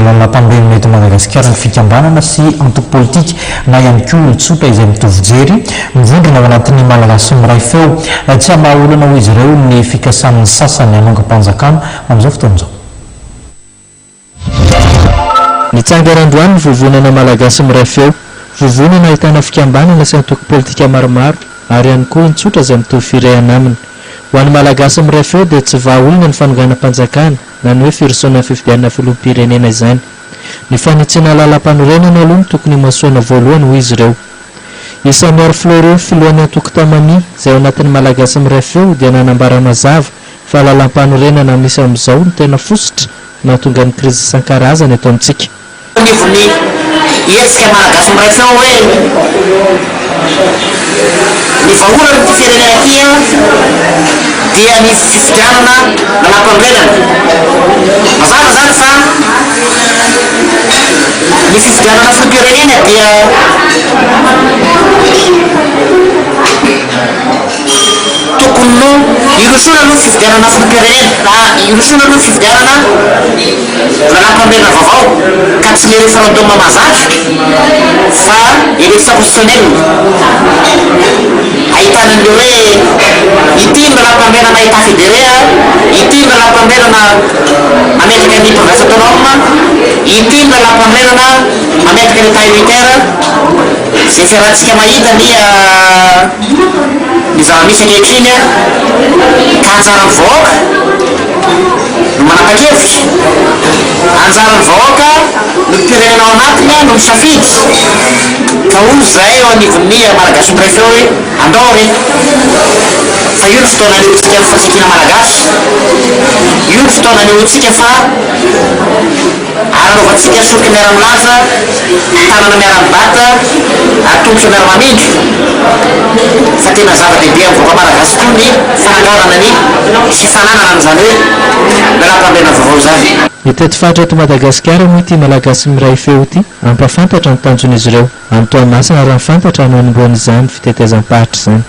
lalam-pambenina eto Madagasikara ny fikambanana sy antopolitika na ihany koa olon-tsotra izay mitovijery mivondrona ao anatin'ny malagasy miray feo tsy amahaolana ho izy ireo ny fikasan'ny sasany hanonga-mpanjakana amin'izao fotoan'izao. Ny tsangaran-droany ny vovonana malagasy miray feo, vovonana ahitana fikambanana sy antoko politika maromaro ary ihany koa olon-tsotra izay mitovy firehana aminy. Ho an'ny malagasy miray feo dia tsy vahaolana ny fanonganam-panjakana na ny hoe firosoana fifidianana filoham-pirenena izany. Ny fanitsiana lalam-panorenana aloha no tokony masoana voalohany ho izy ireo. Isamar Floreo filohan'ny antoko tamania izay ao anatin'ny malagasy miray feo dia nanambara mazava fa lalam-panorenana misy amin'izao no tena fosotra nahatonga ny krizy isan-karazany eto amintsika. Hetsika malagasy miray feo hoe ny vahoaka ny firenena ity dia ny fifidianana lalam-panorenana. Mazava zany fa ny fifidianana filoham-pirenena dia tokony irosona aloha fifidianana filoham-pirenena irosona aloha fifidianana lalam-panorenana vaovao ka tsy le referendum mazatra fa élection constitutionnelle ahitana an'ireo hoe ity ny lalam-panorenana état fédéré, ity ny lalam-panorenana mametraka ny province autonome, ity ny lalam-panorenana mametraka ny état unitaire. Zay fiarahantsika mahita ny zava-misy ankehitriny ka anjaran'ny vahoaka no manapa-kevitra, anjaran'ny vahoaka no pirenena ao anatiny no misafidy ka hoy zay eo anivon'ny malagasy miray feo hoe andao reto fa io ny fotoana anehoantsika ny fasikiana malagasy, io ny fotoana anehoantsika fa aranaovantsika sotroka miara-milaza, tanana miara-mibata, atombotra miara-mamindro fa tena zava-dehibe amin'ny vahoaka malagasy toy ny fananganana ny sy fananana amin'izany hoe lalam-panorenana vaovao zany. Ny tetefatra eto Madagasikara moa ity malagasy miray feo ity ampafantatra ny tanjon'izy ireo, amin'ny toamasina raha mifantatra no anomboan'izany fitetezam-pahitra izany.